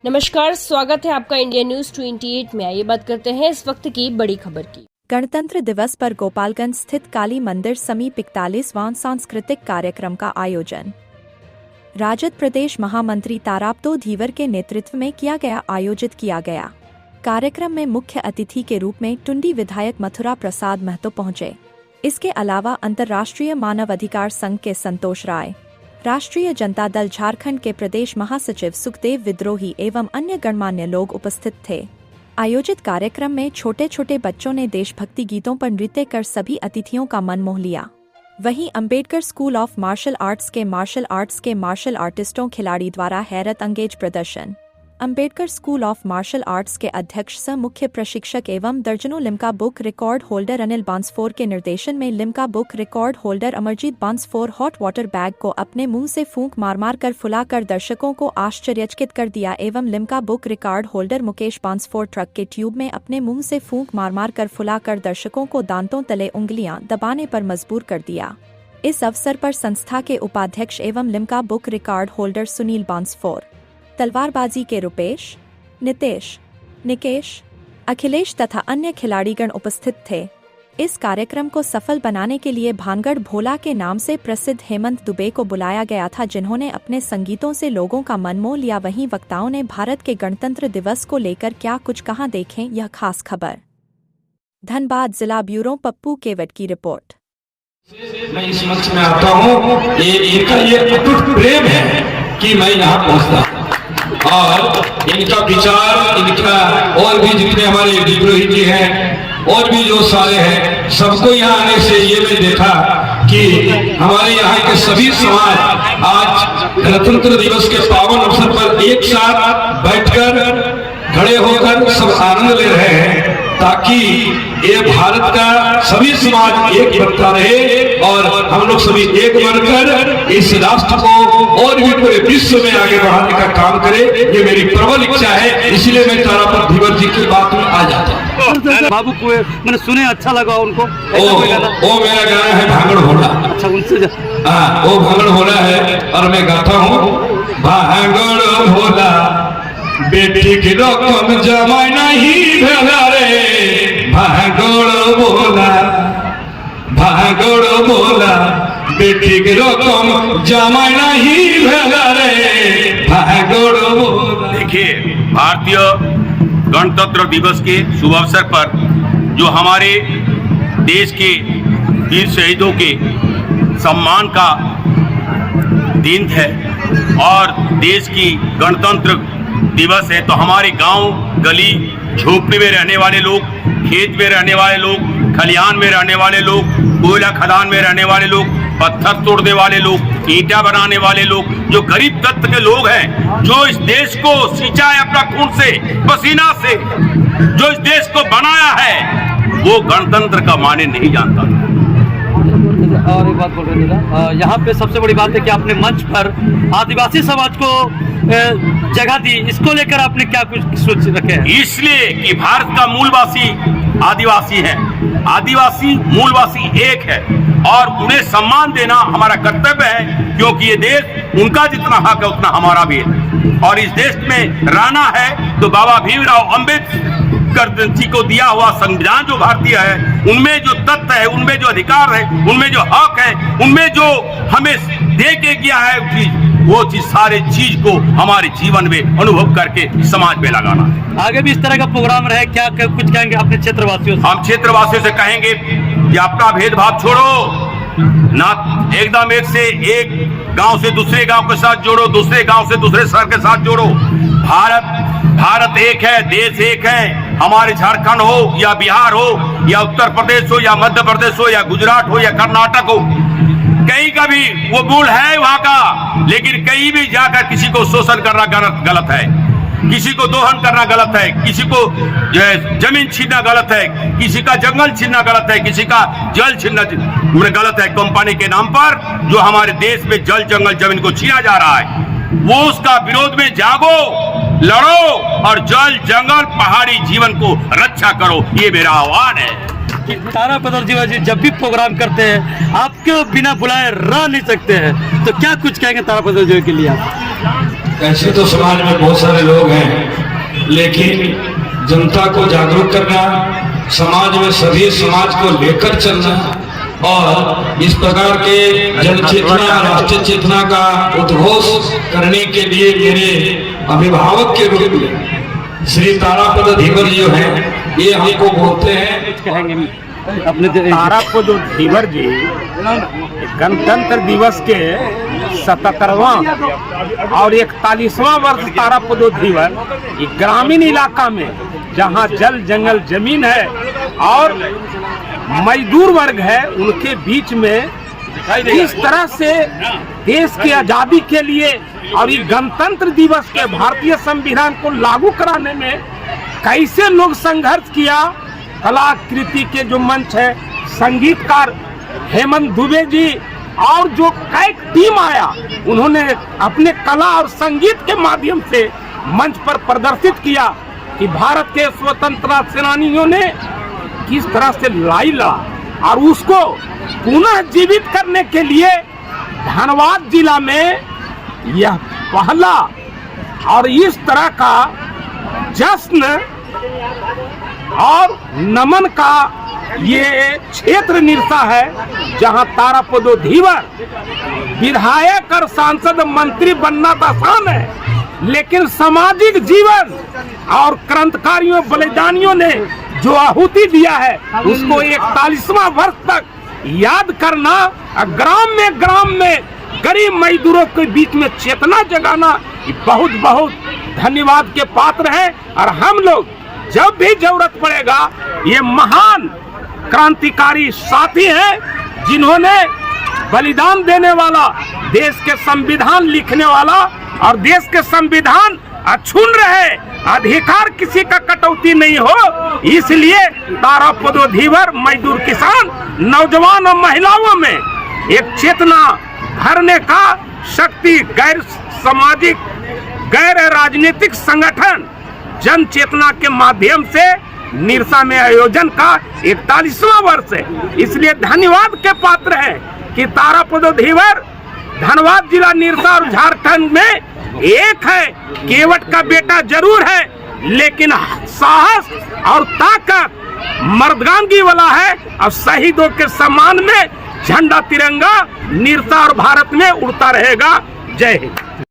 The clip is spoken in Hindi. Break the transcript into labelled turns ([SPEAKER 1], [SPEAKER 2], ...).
[SPEAKER 1] नमस्कार, स्वागत है आपका इंडिया न्यूज 28 में। आइए बात करते हैं इस वक्त की बड़ी खबर की।
[SPEAKER 2] गणतंत्र दिवस पर गोपालगंज स्थित काली मंदिर समीप 41वां सांस्कृतिक कार्यक्रम का आयोजन राजद प्रदेश महामंत्री तारापतो धीवर के नेतृत्व में आयोजित किया गया। कार्यक्रम में मुख्य अतिथि के रूप में टुंडी विधायक मथुरा प्रसाद महतो पहुंचे। इसके अलावा अंतर्राष्ट्रीय मानव अधिकार संघ के संतोष राय, राष्ट्रीय जनता दल झारखंड के प्रदेश महासचिव सुखदेव विद्रोही एवं अन्य गणमान्य लोग उपस्थित थे। आयोजित कार्यक्रम में छोटे छोटे बच्चों ने देशभक्ति गीतों पर नृत्य कर सभी अतिथियों का मन मोह लिया। वहीं Ambedkar school of martial arts के मार्शल आर्टिस्टों खिलाड़ी द्वारा हैरत अंगेज प्रदर्शन। Ambedkar school of martial arts के अध्यक्ष सह मुख्य प्रशिक्षक एवं दर्जनों Limca book record holder Anil Bansphor के निर्देशन में Limca book record holder Amarjeet Bansphor hot water bag को अपने मुंह से फूंक मार कर फुलाकर दर्शकों को आश्चर्यचकित कर दिया एवं Limca book record holder Mukesh Bansphor truck के ट्यूब में अपने मुंह से फूंक मार कर फुलाकर दर्शकों को दांतों तले उंगलियां दबाने पर मजबूर कर दिया। इस अवसर पर संस्था के उपाध्यक्ष एवं Limca book record holder Sunil Bansphor, तलवारबाजी के रुपेश, नितेश, निकेश, अखिलेश तथा अन्य खिलाड़ीगण उपस्थित थे। इस कार्यक्रम को सफल बनाने के लिए भानगढ़ भोला के नाम से प्रसिद्ध हेमंत दुबे को बुलाया गया था, जिन्होंने अपने संगीतों से लोगों का मन मोह लिया। वहीं वक्ताओं ने भारत के गणतंत्र दिवस को लेकर क्या कुछ कहा, देखें यह खास खबर। धनबाद जिला ब्यूरो पप्पू केवट की रिपोर्ट।
[SPEAKER 3] मैं इस मंच में आता हूँ, ये अटूट प्रेम है कि मैं यहाँ पहुँचता और इनका विचार, इनका और भी जितने हमारे विद्रोही जी हैं और भी जो सारे हैं, सबको यहाँ आने से ये मैं देखा कि हमारे यहाँ के सभी समाज आज गणतंत्र दिवस के पावन अवसर पर एक साथ बैठकर खड़े होकर सब आनंद ले रहे हैं, ताकि ये भारत का सभी समाज एक बनता रहे और हम लोग सभी एक बनकर इस राष्ट्र को और भी पूरे विश्व में आगे बढ़ाने का काम करें। ये मेरी प्रबल इच्छा है, इसलिए मैं तारापत धीवर जी की बात में आ जाता हूँ।
[SPEAKER 4] बाबू को मैंने सुने, अच्छा लगा उनको।
[SPEAKER 3] वो मेरा गाना है भांगड़ होला।
[SPEAKER 4] अच्छा, उनसे
[SPEAKER 3] हाँ, वो भांगड़ होला है और मैं गाता हूँ, भांगड़ होला बेटी की रकम जमा नहीं भेला रे, भांगड़ बोला बेटी की रकम जमा नहीं भेला रे, भांगड़ बोला।
[SPEAKER 5] देखिए, भारतीय गणतंत्र दिवस के शुभ अवसर पर जो हमारे देश के वीर शहीदों के सम्मान का दिन है और देश की गणतंत्र दिवस है, तो हमारे गांव गली झोपड़ी में रहने वाले लोग, खेत में रहने वाले लोग, खलिहान में रहने वाले लोग, कोयला खदान में रहने वाले लोग, पत्थर तोड़ने वाले लोग, ईंटा बनाने वाले लोग, जो गरीब तत्व के लोग हैं, जो इस देश को सींचा है अपना खून से, पसीना से, जो इस देश को बनाया है, वो गणतंत्र का माने नहीं जानता।
[SPEAKER 4] और एक बात बोल रहे थे, यहाँ पे सबसे बड़ी बात है कि आपने मंच पर आदिवासी समाज को जगह दी, इसको लेकर आपने क्या कुछ सोच रखे हैं?
[SPEAKER 5] इसलिए कि भारत का मूलवासी आदिवासी है, आदिवासी मूलवासी एक है और उन्हें सम्मान देना हमारा कर्तव्य है, क्योंकि ये देश उनका जितना हक है उतना हमारा भी है। और इस देश में रहना है तो बाबा भीमराव अम्बेडकर जी को दिया हुआ संविधान जो भारतीय है, उनमें जो तत्व है, उनमें जो अधिकार है, उनमें जो हक है, उनमें जो हमें दे के गया है वो चीज, सारे चीज को हमारे जीवन में अनुभव करके समाज में लगाना है।
[SPEAKER 4] आगे भी इस तरह का प्रोग्राम रहे, क्या कुछ कहेंगे अपने क्षेत्रवासियों से?
[SPEAKER 5] हम क्षेत्रवासियों से कहेंगे कि अपना भेदभाव छोड़ो ना, एकदम एक से एक गांव से दूसरे गांव के साथ जोड़ो, दूसरे गांव से दूसरे शहर के साथ जोड़ो। भारत एक है, देश एक है। हमारे झारखंड हो या बिहार हो या उत्तर प्रदेश हो या मध्य प्रदेश हो या गुजरात हो या कर्नाटक हो, कहीं का भी वो मूल है वहां का, लेकिन कहीं भी जाकर किसी को शोषण करना गलत है, किसी को दोहन करना गलत है, किसी को जमीन छीनना गलत है, किसी का जंगल छीनना गलत है, किसी का जल छीनना गलत है। कंपनी के नाम पर जो हमारे देश में जल जंगल जमीन को छीना जा रहा है, वो उसका विरोध में जागो, लड़ो और जल जंगल पहाड़ी जीवन को रक्षा करो, ये मेरा आह्वान है।
[SPEAKER 4] कि तारा प्रताप धीवर जी जब भी प्रोग्राम करते हैं आपके बिना बुलाए रह नहीं सकते हैं, तो क्या कुछ कहेंगे तारा प्रताप धीवर के लिए आप?
[SPEAKER 3] ऐसे तो समाज में बहुत सारे लोग हैं, लेकिन जनता को जागरूक करना, समाज में सभी समाज को लेकर चलना और इस प्रकार के जन चेतना, राष्ट्रीय चेतना का उद्घोष करने के लिए मेरे अभिभावक के रूप में श्री तारापद धीवर जो हैं, ये हमको बोलते हैं।
[SPEAKER 4] कहेंगे अपने
[SPEAKER 6] तारापद धीवर जी गणतंत्र दिवस के 77वां और 41वां वर्ष तारापद धीवर ग्रामीण इलाका में जहां जल जंगल जमीन है और मजदूर वर्ग है, उनके बीच में इस तरह से देश की आजादी के लिए और ये गणतंत्र दिवस के भारतीय संविधान को लागू कराने में कैसे लोग संघर्ष किया। कलाकृति के जो मंच है, संगीतकार हेमंत दुबे जी और जो कई टीम आया, उन्होंने अपने कला और संगीत के माध्यम से मंच पर प्रदर्शित किया कि भारत के स्वतंत्रता सेनानियों ने किस तरह से लड़ाई लड़ा और उसको पुनः जीवित करने के लिए धनबाद जिला में यह पहला और इस तरह का जश्न और नमन का ये क्षेत्र निरसा है, जहां तारापद धीवर विधायक और सांसद मंत्री बनना तो आसान है, लेकिन सामाजिक जीवन और क्रांतिकारियों बलिदानियों ने जो आहुति दिया है उसको 41वां वर्ष तक याद करना, ग्राम में गरीब मजदूरों के बीच में चेतना जगाना, ये बहुत बहुत धन्यवाद के पात्र है। और हम लोग जब भी जरूरत पड़ेगा, ये महान क्रांतिकारी साथी हैं जिन्होंने बलिदान देने वाला, देश के संविधान लिखने वाला और देश के संविधान अक्षुण्ण रहे, अधिकार किसी का कटौती नहीं हो, इसलिए तारापद धीवर मजदूर किसान नौजवान और महिलाओं में एक चेतना भरने का शक्ति, गैर सामाजिक गैर राजनीतिक संगठन जन चेतना के माध्यम से निरसा में आयोजन का 41वां वर्ष है, इसलिए धन्यवाद के पात्र है कि तारापद धीवर धनबाद जिला निरसा और झारखंड में एक है। केवट का बेटा जरूर है, लेकिन साहस और ताकत मर्दानगी वाला है और शहीदों के सम्मान में झंडा तिरंगा निरसा और भारत में उड़ता रहेगा। जय हिंद।